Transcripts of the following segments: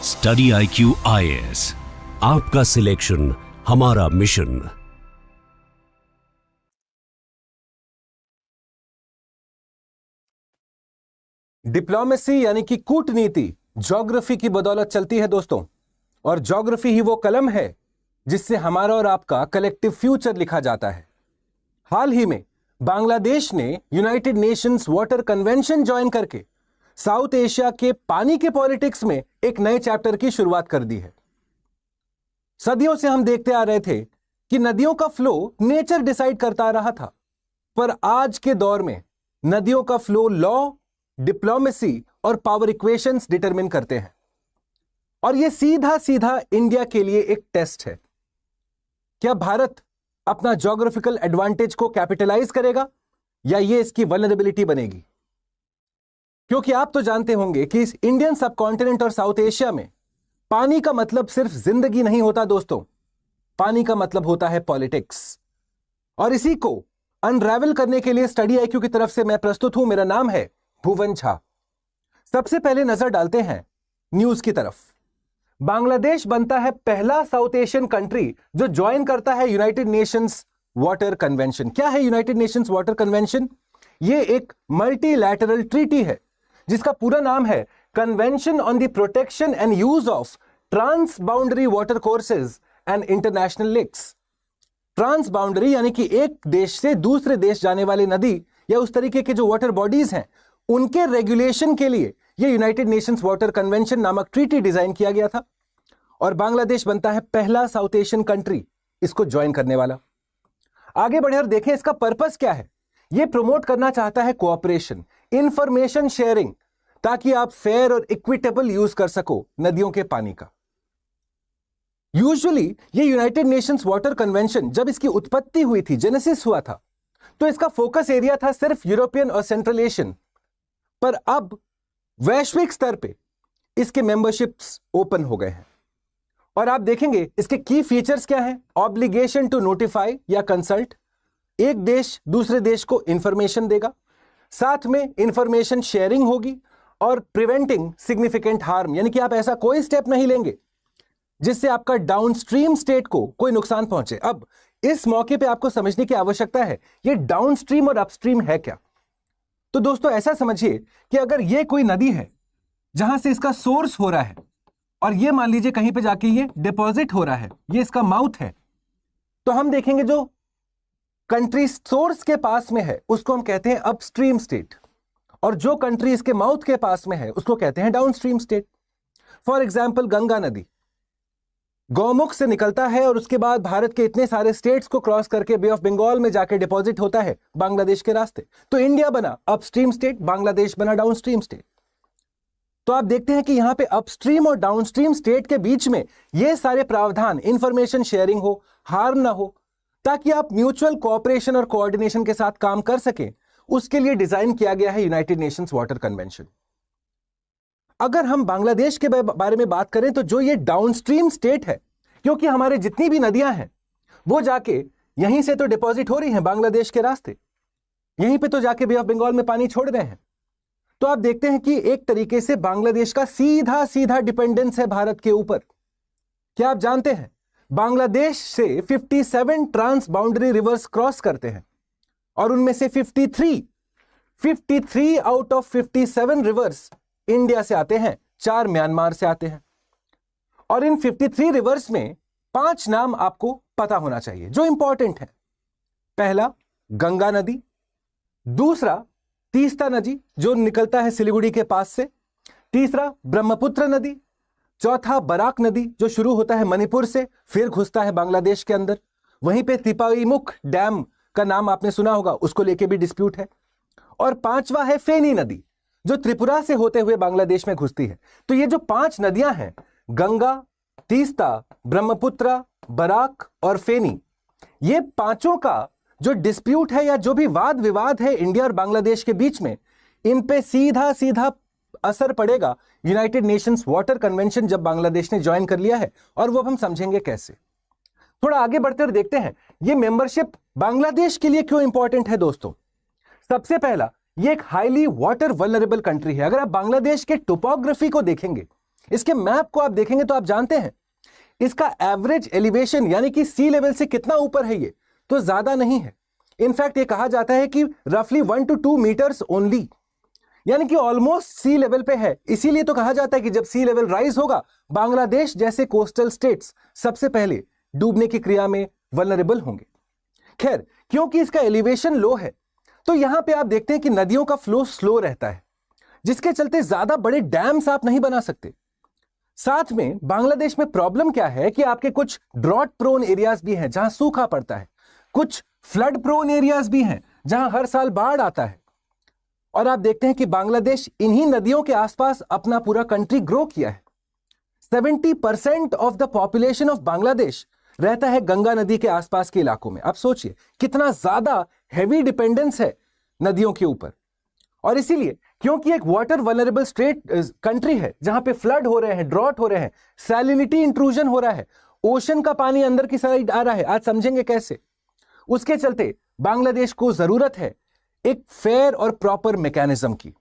Study IQ IAS, आपका selection हमारा mission. Diplomacy यानी कि कूटनीति ज्योग्राफी की बदौलत चलती है दोस्तों, और ज्योग्राफी ही वो कलम है जिससे हमारा और आपका कलेक्टिव फ्यूचर लिखा जाता है। हाल ही में बांग्लादेश ने United Nations water convention join करके साउथ एशिया के पानी के पॉलिटिक्स में एक नए चैप्टर की शुरुआत कर दी है। सदियों से हम देखते आ रहे थे कि नदियों का फ्लो नेचर डिसाइड करता रहा था, पर आज के दौर में नदियों का फ्लो लॉ, डिप्लोमेसी और पावर इक्वेशंस डिटरमिन करते हैं। और यह सीधा सीधा इंडिया के लिए एक टेस्ट है। क्या भारत अपना ज्योग्राफिकल एडवांटेज को कैपिटलाइज करेगा या यह इसकी वल्नरेबिलिटी बनेगी? क्योंकि आप तो जानते होंगे कि इस इंडियन सबकॉन्टिनेंट और साउथ एशिया में पानी का मतलब सिर्फ जिंदगी नहीं होता दोस्तों, पानी का मतलब होता है पॉलिटिक्स। और इसी को अनरैवल करने के लिए स्टडी IQ की तरफ से मैं प्रस्तुत हूं। मेरा नाम है भुवन झा। सबसे पहले नजर डालते हैं न्यूज की तरफ। बांग्लादेश बनता है पहला साउथ एशियन कंट्री जो ज्वाइन करता है यूनाइटेड नेशंस वाटर कन्वेंशन। क्या है यूनाइटेड नेशंस वाटर कन्वेंशन? यह एक मल्टीलैटरल ट्रीटी है जिसका पूरा नाम है convention on the protection and use of transboundary water courses and international lakes. Transboundary यानी कि एक देश से दूसरे देश जाने वाली नदी या उस तरीके के जो वाटर बॉडीज हैं उनके रेगुलेशन के लिए यह यूनाइटेड नेशंस वाटर कन्वेंशन नामक ट्रीटी डिजाइन किया गया था, और बांग्लादेश बनता है पहला साउथ एशियन कंट्री इसको ज्वाइन करने वाला। आगे बढ़े और देखें इसका पर्पस क्या है। यह प्रमोट करना चाहता है कोऑपरेशन, इंफॉर्मेशन शेयरिंग, ताकि आप फेयर और इक्विटेबल यूज कर सको नदियों के पानी का। यूजुअली ये यूनाइटेड नेशंस वाटर कन्वेंशन जब इसकी उत्पत्ति हुई थी, जेनेसिस हुआ था, तो इसका फोकस एरिया था सिर्फ यूरोपियन और सेंट्रल एशियन, पर अब वैश्विक स्तर पे इसके मेंबरशिप्स ओपन हो गए हैं। और आप देखेंगे इसके की फीचर्स क्या हैं। ऑब्लिगेशन टू नोटिफाई या कंसल्ट, एक देश दूसरे देश को इंफॉर्मेशन देगा, साथ में इंफॉर्मेशन शेयरिंग होगी, और प्रिवेंटिंग सिग्निफिकेंट हार्म, यानी कि आप ऐसा कोई स्टेप नहीं लेंगे जिससे आपका डाउनस्ट्रीम स्टेट को कोई नुकसान पहुंचे। अब इस मौके पे आपको समझने की आवश्यकता है ये डाउनस्ट्रीम और अपस्ट्रीम है क्या। तो दोस्तों ऐसा समझिए कि अगर ये कोई नदी है जहां से इसका सोर्स हो रहा है, और ये मान लीजिए कहीं पे जाके ये डिपॉजिट हो रहा है, ये इसका माउथ है, तो हम देखेंगे जो कंट्री सोर्स के पास में है उसको हम कहते हैं अपस्ट्रीम स्टेट, और जो कंट्री इसके माउथ के पास में है उसको कहते हैं downstream state. For example Ganga नदी गौमुख से निकलता है और उसके बाद भारत के इतने सारे स्टेट्स को क्रॉस करके बे ऑफ बंगाल में जाके डिपॉजिट होता है बांग्लादेश के रास्ते। तो इंडिया बना अपस्ट्रीम स्टेट, बांग्लादेश बना डाउनस्ट्रीम स्टेट। तो आप देखते हैं कि यहां पे अपस्ट्रीम और डाउनस्ट्रीम स्टेट के बीच में ये सारे प्रावधान, इंफॉर्मेशन शेयरिंग हो, हार्म ना हो, ताकि आप म्यूचुअल कोऑपरेशन और कोऑर्डिनेशन के साथ काम कर सकें, उसके लिए डिजाइन किया गया है यूनाइटेड नेशंस वाटर कन्वेंशन। अगर हम बांग्लादेश के बारे में बात करें तो जो ये डाउनस्ट्रीम स्टेट है, क्योंकि हमारे जितनी भी नदियां हैं वो जाके यहीं से तो डिपॉजिट हो रही हैं बांग्लादेश के रास्ते, यहीं पे तो जाके बे ऑफ बंगाल में पानी छोड़ रहे हैं। तो आप देखते हैं कि एक तरीके से बांग्लादेश का सीधा सीधा डिपेंडेंस है भारत के ऊपर। क्या आप जानते हैं बांग्लादेश से 57 ट्रांस बाउंड्री रिवर्स क्रॉस करते हैं, और उनमें से 53 आउट ऑफ 57 रिवर्स इंडिया से आते हैं, 4 म्यांमार से आते हैं। और इन 53 रिवर्स में 5 नाम आपको पता होना चाहिए जो इंपॉर्टेंट है। पहला गंगा नदी, दूसरा तीस्ता नदी जो निकलता है सिलीगुड़ी के पास से, तीसरा ब्रह्मपुत्र नदी, चौथा बराक नदी जो शुरू होता है मणिपुर से फिर घुसता है बांग्लादेश के अंदर। वहीं पे तिपाईमुख डैम का नाम आपने सुना होगा, उसको लेके भी डिस्प्यूट है। और पांचवा है फेनी नदी जो त्रिपुरा से होते हुए बांग्लादेश में घुसती है। तो ये जो 5 नदियां हैं, गंगा, तीस्ता, ब्रह्मपुत्र, बराक और फेनी, ये पांचों का जो डिस्प्यूट है या जो भी वाद विवाद है इंडिया और बांग्लादेश के बीच में, इन पे सीधा सीधा असर पड़ेगा यूनाइटेड नेशंस वाटर कन्वेंशन जब बांग्लादेश ने ज्वाइन कर लिया है, और वो अब हम समझेंगे कैसे। थोड़ा आगे बढ़ते हुए देखते हैं ये मेंबरशिप बांग्लादेश के लिए क्यों इंपॉर्टेंट है दोस्तों। सबसे पहला, ये एक हाईली वाटर वल्नरेबल कंट्री है। अगर आप बांग्लादेश के टोपोग्राफी को देखेंगे इसके मैप को आप देखेंगे तो आप जानते हैं इसका एवरेज एलिवेशन यानी कि सी लेवल से कितना ऊपर है, ये तो ज्यादा नहीं है। इनफैक्ट ये कहा जाता है कि रफली 1 to 2 मीटर्स ओनली, यानी कि ऑलमोस्ट सी लेवल पे है। इसीलिए तो कहा जाता है कि जब सी लेवल राइज होगा बांग्लादेश जैसे कोस्टल स्टेट्स सबसे पहले डूबने की क्रिया में वल्नरेबल होंगे। खैर, क्योंकि इसका एलिवेशन लो है तो यहां पे आप देखते हैं कि नदियों का फ्लो स्लो रहता है, जिसके चलते ज्यादा बड़े डैम्स आप नहीं बना सकते। साथ में बांग्लादेश में प्रॉब्लम क्या है कि आपके कुछ ड्रॉट प्रोन एरियाज भी हैं जहां सूखा पड़ता है, कुछ फ्लड प्रोन एरियाज भी हैं जहां हर साल बाढ़ आता है। और आप देखते हैं कि बांग्लादेश इन्हीं नदियों के आसपास अपना पूरा कंट्री ग्रो किया है। 70% of the population of Bangladesh रहता है गंगा नदी के आसपास के इलाकों में। आप सोचिए कितना ज्यादा हैवी डिपेंडेंस है नदियों के ऊपर। और इसीलिए क्योंकि एक वाटर वल्नरेबल स्टेट कंट्री है जहां पे फ्लड हो रहे हैं, ड्रॉट हो रहे हैं, सैलिनिटी इंट्रूजन हो रहा है, ओशन का पानी अंदर की साइड आ रहा है, आज समझेंगे कैसे। उसके चलते बांग्लादेश को जरूरत है एक फेयर और प्रॉपर मैकेनिज्म की।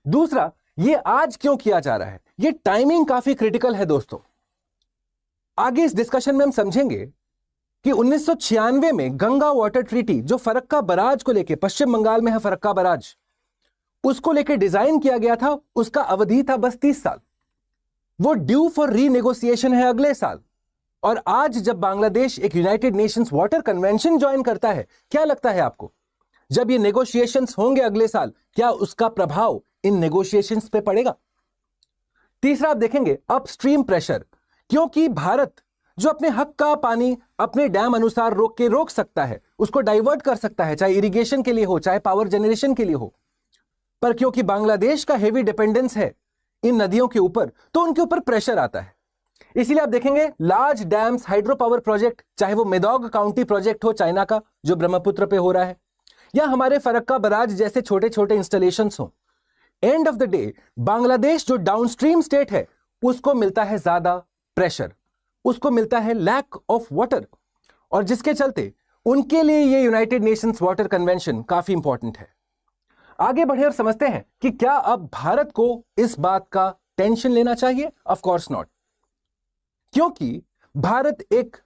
दूसरा, ये आज क्यों किया जा रहा है, ये टाइमिंग काफी क्रिटिकल है दोस्तों। आगे इस डिस्कशन में हम समझेंगे कि 1996 में गंगा वाटर ट्रीटी जो फरक्का बराज को लेके, पश्चिम बंगाल में है फरक्का बराज, उसको लेके डिजाइन किया गया था। उसका अवधि था बस 30 साल। वो ड्यू फॉर रीनेगोशिएशन है अगले साल। और आज जब बांग्लादेश एक United Nations water convention join करता है, क्या लगता है आपको जब ये नेगोशिएशंस होंगे अगले साल, क्या उसका प्रभाव इन नेगोशिएशंस पे पड़ेगा? तीसरा, आप देखेंगे अपस्ट्रीम प्रेशर, क्योंकि भारत जो अपने हक का पानी अपने डैम अनुसार रोक सकता है, उसको डाइवर्ट कर सकता है, चाहे इरिगेशन के लिए हो, चाहे पावर जनरेशन के लिए हो। पर क्योंकि बांग्लादेश का हेवी डिपेंडेंस है इन नदियों के ऊपर, तो उनके ऊपर प्रेशर आता है। इसीलिए आप देखेंगे large dams hydro power project, चाहे वो मेदोग काउंटी प्रोजेक्ट हो चाइना का जो ब्रह्मपुत्र पे हो रहा है, या हमारे फरक्का बराज जैसे छोटे छोटे इंस्टॉलेशंस हो, end of the day Bangladesh जो डाउनस्ट्रीम स्टेट है उसको मिलता है ज्यादा प्रेशर, उसको मिलता है लैक ऑफ वाटर, और जिसके चलते उनके लिए ये यूनाइटेड नेशंस वाटर कन्वेंशन काफी इंपॉर्टेंट है। आगे बढ़े और समझते हैं कि क्या अब भारत को इस बात का टेंशन लेना चाहिए? ऑफ कोर्स नॉट, क्योंकि भारत एक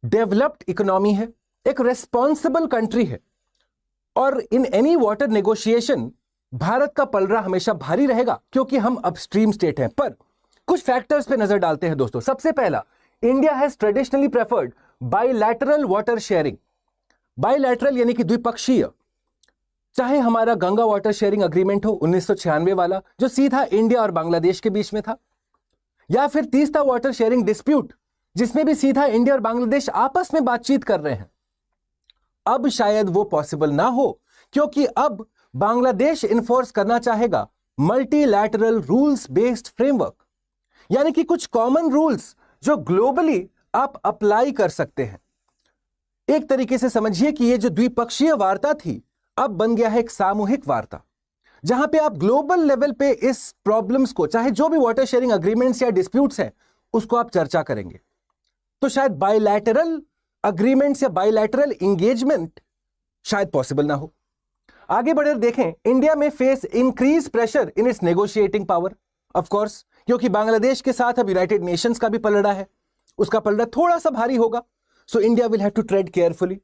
डेवलप्ड इकोनॉमी है, एक रेस्पॉन्सिबल कंट्री है, और in any water negotiation Bharat का पलड़ा हमेशा भारी रहेगा क्योंकि हम अपस्ट्रीम स्टेट हैं। पर कुछ फैक्टर्स पे नजर डालते हैं दोस्तों। सबसे पहला, India has traditionally preferred bilateral water sharing. Bilateral यानी कि द्विपक्षीय, चाहे हमारा गंगा वाटर शेयरिंग अग्रीमेंट हो 1996 वाला जो सीधा इंडिया और बांग्लादेश के बीच में था, या फिर तीस्ता वाटर शेयरिंग डिस्प्यूट जिसमें भी सीधा इंडिया और बांग्लादेश आपस में बातचीत कर रहे हैं। अब शायद वो पॉसिबल ना हो क्योंकि अब बांग्लादेश इन्फोर्स करना चाहेगा मल्टीलैटरल रूल्स बेस्ड फ्रेमवर्क, यानी कि कुछ कॉमन रूल्स जो ग्लोबली आप अप्लाई कर सकते हैं। एक तरीके से समझिए कि ये जो द्विपक्षीय वार्ता थी अब बन गया है एक सामूहिक वार्ता, जहां पे आप ग्लोबल लेवल पे इस प्रॉब्लम्स को, चाहे जो भी वाटर शेयरिंग अग्रीमेंट्स या डिस्प्यूट्स हैं, उसको आप चर्चा करेंगे। तो शायद बायलैटरल अग्रीमेंट्स या बायलैटरल इंगेजमेंट शायद पॉसिबल ना हो। आगे बढ़े देखें, इंडिया में face increase pressure in its negotiating power, of course, क्योंकि बांग्लादेश के साथ अब यूनाइटेड नेशंस का भी पलड़ा है, उसका पलड़ा थोड़ा सा भारी होगा। So India will have to tread carefully.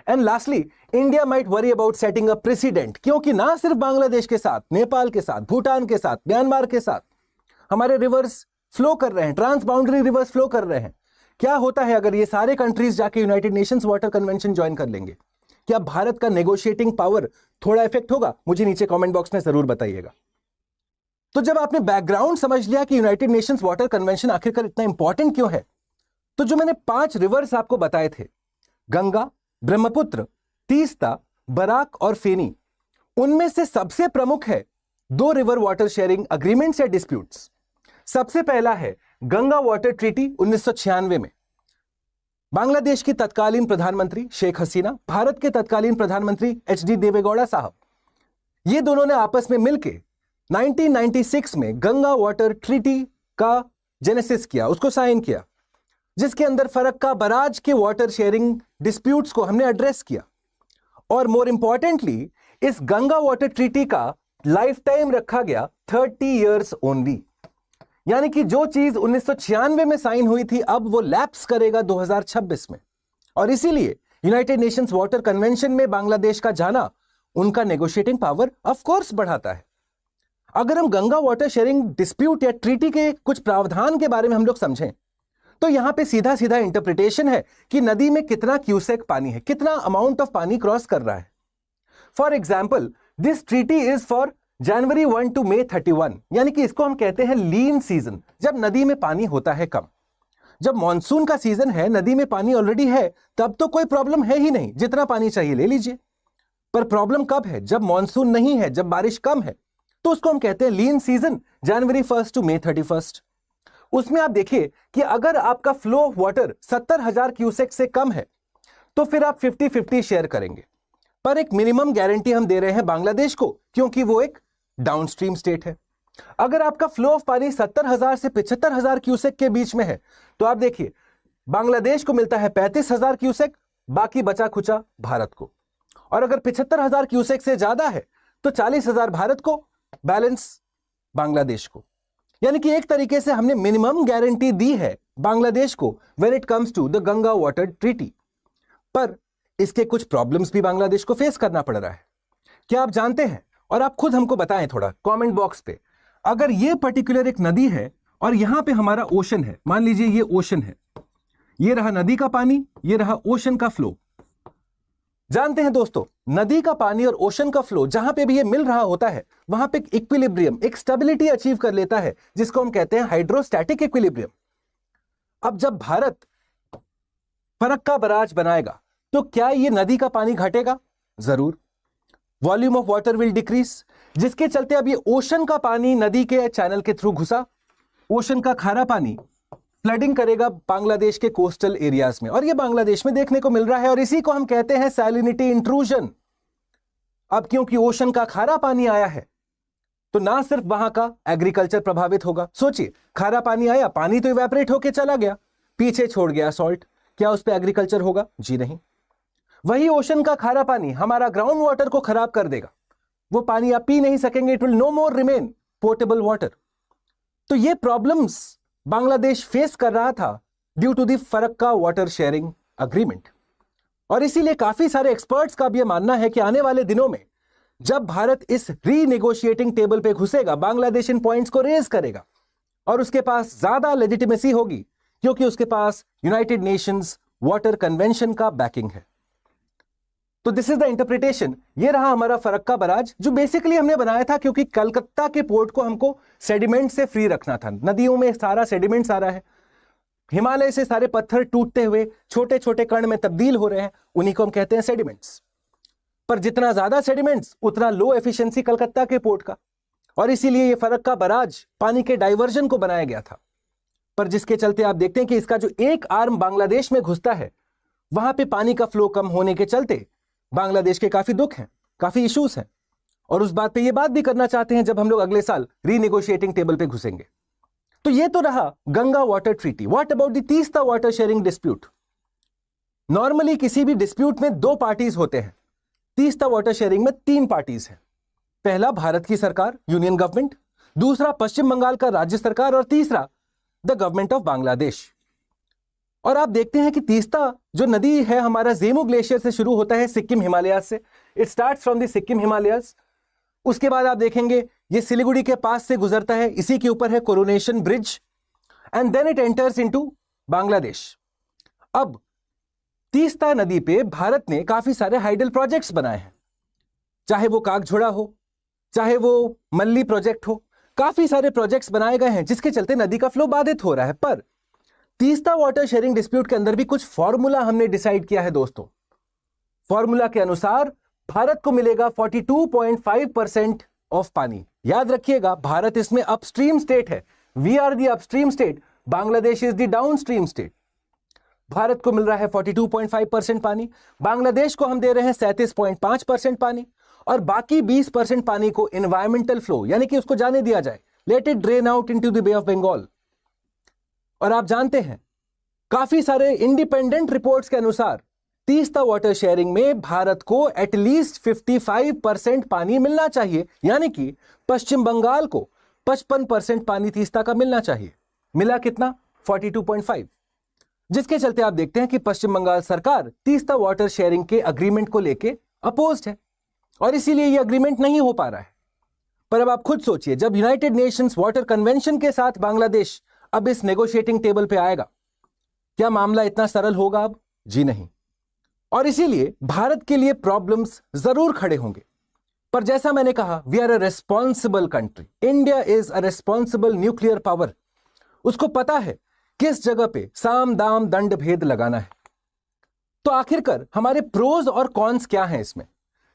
And lastly, India might worry about setting a precedent, क्योंकि ना सिर्फ बांग्लादेश के साथ, नेपाल के साथ, भूटान के साथ, म्यांमार के साथ हमारे रिवर्स फ्लो कर रहे हैं, ट्रांस बाउंड्री रिवर्स फ्लो कर रहे हैं। क्या होता है अगर ये सारे कंट्रीज जाके United Nations water convention join कर लेंगे? क्या भारत का नेगोशिएटिंग पावर थोड़ा इफेक्ट होगा? मुझे नीचे कमेंट बॉक्स में जरूर बताइएगा। तो जब आपने बैकग्राउंड समझ लिया कि यूनाइटेड नेशंस वाटर कन्वेंशन आखिरकार इतना इंपॉर्टेंट क्यों है, तो जो मैंने 5 रिवर्स आपको बताए थे, गंगा, ब्रह्मपुत्र, तीस्ता, बराक और फेनी, उनमें से सबसे प्रमुख है 2 रिवर वाटर शेयरिंग अग्रीमेंट्स या डिस्प्यूट्स। सबसे पहला है गंगा वाटर ट्रीटी 1996 में। बांग्लादेश की तत्कालीन प्रधानमंत्री शेख हसीना, भारत के तत्कालीन प्रधानमंत्री एचडी देवेगौड़ा साहब, ये दोनों ने आपस में मिलकर 1996 में गंगा वाटर ट्रीटी का जेनेसिस किया, उसको साइन किया, जिसके अंदर फरक्का बराज के वाटर शेयरिंग डिस्प्यूट्स को हमने एड्रेस किया। और मोर इंपॉर्टेंटली, इस गंगा वाटर ट्रीटी का लाइफ टाइम रखा गया 30 इयर्स ओनली, यानी कि जो चीज 1996 में साइन हुई थी अब वो लैप्स करेगा 2026 में। और इसीलिए यूनाइटेड नेशंस वाटर कन्वेंशन में बांग्लादेश का जाना उनका नेगोशिएटिंग पावर ऑफ कोर्स बढ़ाता है। अगर हम गंगा वाटर शेयरिंग डिस्प्यूट या ट्रीटी के कुछ प्रावधान के बारे में हम लोग समझें तो यहां पे सीधा सीधा इंटरप्रिटेशन है कि नदी में कितना क्यूसेक पानी है, कितना अमाउंट ऑफ पानी क्रॉस कर रहा है। For example, this treaty is for January 1 to May 31, यानी कि इसको हम कहते हैं लीन सीजन, जब नदी में पानी होता है कम। जब मॉनसून का सीजन है, नदी में पानी ऑलरेडी है, तब तो कोई प्रॉब्लम है ही नहीं, जितना पानी चाहिए ले लीजिए। पर प्रॉब्लम कब है? जब मॉनसून नहीं है, जब बारिश कम है, तो उसको हम कहते हैं लीन सीजन, जनवरी 1 टू मई 31। उसमें आप देखिए कि अगर आपका फ्लो ऑफ वाटर 70,000 क्यूसेक से कम है तो फिर आप 50-50 शेयर करेंगे। पर एक मिनिमम गारंटी हम दे रहे हैं बांग्लादेश को, क्योंकि वो एक डाउनस्ट्रीम स्टेट है। अगर आपका फ्लो ऑफ पानी 70,000 से 75,000 क्यूसेक के बीच में है तो आप देखिए बांग्लादेश को मिलता है 35,000 क्यूसेक, बाकी बचा खुचा भारत को। और अगर 75,000 क्यूसेक से ज्यादा है तो 40,000 भारत को, बैलेंस बांग्लादेश को। यानी कि एक तरीके से हमने मिनिमम गारंटी दी है बांग्लादेश को when it comes to the Ganga water treaty. पर इसके कुछ प्रॉब्लम्स भी बांग्लादेश को फेस करना पड़ रहा है। क्या आप जानते हैं? और आप खुद हमको बताएं थोड़ा कमेंट बॉक्स पे। अगर ये पर्टिकुलर एक नदी है और यहां पे हमारा ओशन है, मान लीजिए ये ओशन है, ये रहा नदी का पानी, ये रहा ओशन का फ्लो। जानते हैं दोस्तों, नदी का पानी और ओशन का फ्लो जहां पे भी ये मिल रहा होता है वहां पे एक इक्विलिब्रियम, एक स्टेबिलिटी अचीव कर लेता है, जिसको हम कहते हैं हाइड्रोस्टैटिक इक्विलिब्रियम। अब जब भारत फरक्का बराज बनाएगा तो क्या ये नदी का पानी घटेगा? जरूर। Volume of water will decrease, जिसके चलते अब ये ओशन का पानी नदी के चैनल के थ्रू घुसा, ओशन का खारा पानी फ्लडिंग करेगा बांग्लादेश के कोस्टल एरियाज में, और ये बांग्लादेश में देखने को मिल रहा है, और इसी को हम कहते हैं सैलिनिटी इंट्रूजन। अब क्योंकि ओशन का खारा पानी आया है तो ना सिर्फ वहां का एग्रीकल्चर प्रभावित होगा। सोचिए, खारा पानी आया, पानी तो इवेपोरेट होके चला गया, पीछे छोड़ गया सॉल्ट, क्या उस पर एग्रीकल्चर होगा? जी नहीं। वही ओशन का खारा पानी हमारा ग्राउंड वाटर को खराब कर देगा, वो पानी आप पी नहीं सकेंगे, it will no more remain portable water. तो ये प्रॉब्लम्स बांग्लादेश फेस कर रहा था due to the Farakka water sharing agreement. और इसीलिए काफी सारे एक्सपर्ट्स का भी यह मानना है कि आने वाले दिनों में जब भारत इस रीनेगोशिएटिंग टेबल पे घुसेगा, बांग्लादेश इन पॉइंट्स को रेज करेगा और उसके पास ज्यादा लेजिटिमेसी होगी, क्योंकि उसके पास यूनाइटेड नेशंस वाटर कन्वेंशन का बैकिंग है। तो दिस इज द इंटरप्रिटेशन। ये रहा हमारा फरक्का बराज, जो बेसिकली हमने बनाया था क्योंकि कलकत्ता के पोर्ट को हमको सेडिमेंट से फ्री रखना था। नदियों में सारा सेडिमेंट्स आ रहा है, हिमालय से सारे पत्थर टूटते हुए छोटे छोटे कण में तब्दील हो रहे हैं, उन्हीं को हम कहते हैं सेडिमेंट्स। पर जितना ज्यादा सेडिमेंट्स उतना लो एफिशिएंसी कलकत्ता के पोर्ट का, और इसीलिए ये फरक्का बराज पानी के डाइवर्जन को बनाया गया था। पर जिसके चलते आप देखते हैं कि इसका जो एक आर्म बांग्लादेश में घुसता है, वहां पे पानी का फ्लो कम होने के चलते बांग्लादेश के काफी दुख हैं, काफी इश्यूज हैं, और उस बात पे ये बात भी करना चाहते हैं जब हम लोग अगले साल रीनेगोशिएटिंग टेबल पे घुसेंगे। तो ये तो रहा Ganga water treaty. What about the Teesta water sharing dispute? Normally किसी भी डिस्प्यूट में दो पार्टीज होते हैं, तीस्ता वाटर शेयरिंग में तीन पार्टीज हैं। पहला भारत की सरकार, यूनियन गवर्नमेंट, दूसरा पश्चिम बंगाल का राज्य सरकार, और तीसरा द गवर्नमेंट ऑफ बांग्लादेश। और आप देखते हैं कि तीस्ता जो नदी है हमारा जेमू ग्लेशियर से शुरू होता है, सिक्किम हिमालयाज से, it starts from the Sikkim Himalayas. उसके बाद आप देखेंगे ये सिलीगुड़ी के पास से गुजरता है, इसी के ऊपर है Coronation Bridge, and then it enters into Bangladesh. अब तीस्ता नदी पे भारत ने काफी सारे हाइडल प्रोजेक्ट्स बनाए हैं, चाहे वो कागझोड़ा हो, चाहे वो मल्ली प्रोजेक्ट हो, काफी सारे प्रोजेक्ट्स बनाए गए हैं जिसके चलते नदी का फ्लो बाधित हो रहा है। पर तीस्ता वाटर शेयरिंग डिस्प्यूट के अंदर भी कुछ फॉर्मूला हमने डिसाइड किया है दोस्तों। फॉर्मूला के अनुसार भारत को मिलेगा 42.5% ऑफ पानी। याद रखिएगा, भारत इसमें अपस्ट्रीम स्टेट है, we are the upstream state, Bangladesh is the downstream state. Bharat को मिल रहा है 42.5% पानी, बांग्लादेश को हम दे रहे हैं 37.5% पानी, और बाकी 20% पानी को एनवायरमेंटल फ्लो, यानी कि उसको जाने दिया जाए, let it drain out into the Bay of Bengal. और आप जानते हैं काफी सारे इंडिपेंडेंट रिपोर्ट्स के अनुसार तीस्ता वाटर शेयरिंग में भारत को एटलीस्ट 55% पानी मिलना चाहिए, यानी कि पश्चिम बंगाल को 55% पानी तीस्ता का मिलना चाहिए। मिला कितना? 42.5। जिसके चलते आप देखते हैं कि पश्चिम बंगाल सरकार तीस्ता वाटर शेयरिंग के अग्रीमेंट को लेके अपोज्ड है और इसीलिए ये अग्रीमेंट नहीं हो पा रहा है। पर अब आप खुद सोचिए, जब यूनाइटेड नेशंस वाटर कन्वेंशन के साथ बांग्लादेश अब इस नेगोशिएटिंग टेबल पे आएगा, क्या मामला इतना सरल होगा अब? जी नहीं। और इसीलिए भारत के लिए प्रॉब्लम्स जरूर खड़े होंगे। पर जैसा मैंने कहा, we are a responsible country. India is a responsible nuclear power. उसको पता है किस जगह पे साम दाम दंड भेद लगाना है। तो आखिरकार हमारे प्रोज और कॉन्स क्या हैं इसमें?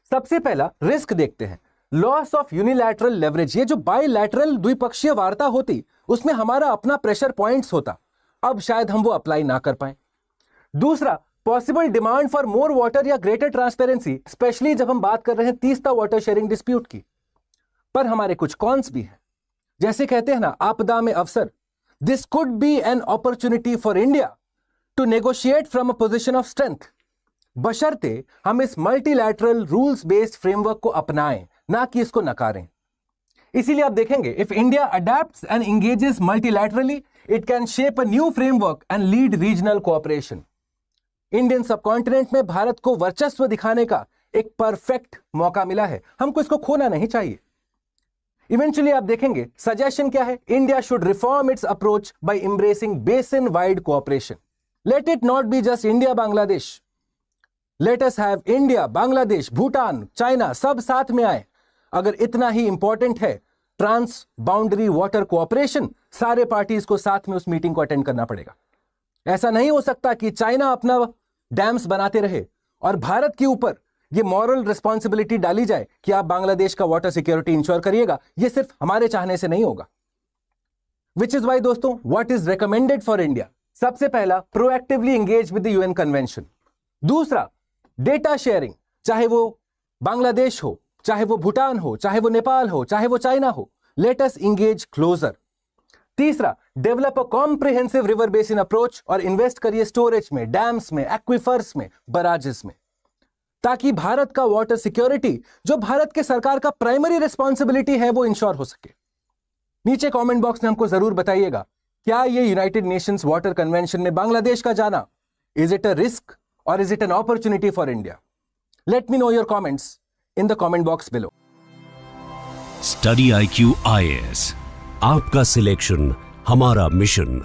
सबसे पहला रिस्क देखते हैं, लॉस ऑफ यूनिलैटरल लेवरेज। ये जो बायलैटरल द्विपक्षीय वार्ता होती, उसमें हमारा अपना प्रेशर पॉइंट्स होता, अब शायद हम वो अप्लाई ना कर पाए। दूसरा, possible demand for more water या ग्रेटर ट्रांसपेरेंसी, स्पेशली जब हम बात कर रहे हैं तीस्ता वाटर शेयरिंग डिस्प्यूट की। पर हमारे कुछ कॉन्स भी हैं, जैसे कहते हैं ना, आपदा में अवसर। This could be an opportunity for India to negotiate from a position of strength, बशर्ते हम इस मल्टीलैटरल रूल्स बेस्ड फ्रेमवर्क को अपनाएं, ना कि इसको नकारें। इसीलिए आप देखेंगे, if India adapts and engages multilaterally, it can shape a new framework and lead regional cooperation. Indian subcontinent में भारत को वर्चस्व दिखाने का एक परफेक्ट मौका मिला है, हमको इसको खोना नहीं चाहिए। इवेंचुअली आप देखेंगे सजेशन क्या है, India should reform its approach by embracing basin wide cooperation. Let it not be just India Bangladesh, let us have India, Bangladesh, Bhutan, China सब साथ में आए। अगर इतना ही इंपॉर्टेंट है ट्रांस बाउंड्री वाटर कोऑपरेशन, सारे पार्टीज को साथ में उस मीटिंग को अटेंड करना पड़ेगा। ऐसा नहीं हो सकता कि चाइना अपना डैम्स बनाते रहे और भारत के ऊपर ये मॉरल रिस्पॉन्सिबिलिटी डाली जाए कि आप बांग्लादेश का वाटर सिक्योरिटी इंश्योर करिएगा। ये सिर्फ हमारे चाहने से नहीं होगा। विच इज वाई दोस्तों, what is recommended for India? सबसे पहला, proactively engage with the UN convention. दूसरा, डेटा शेयरिंग, चाहे वो बांग्लादेश हो, चाहे वो भूटान हो, चाहे वो नेपाल हो, चाहे वो चाइना हो, लेट अस इंगेज क्लोजर। तीसरा, develop a comprehensive river basin approach और इन्वेस्ट करिए स्टोरेज में, डैम्स में, एक्विफर्स में, बराजेस में, ताकि भारत का वाटर सिक्योरिटी, जो भारत के सरकार का प्राइमरी रिस्पॉन्सिबिलिटी है, वो इंश्योर हो सके। नीचे कमेंट बॉक्स में हमको जरूर बताइएगा, क्या ये यूनाइटेड नेशंस वाटर कन्वेंशन में बांग्लादेश का जाना, इज इट अ रिस्क और is it N opportunity for India? Let me know your comments in the comment box below. Study IQ IAS, आपका सिलेक्शन हमारा मिशन।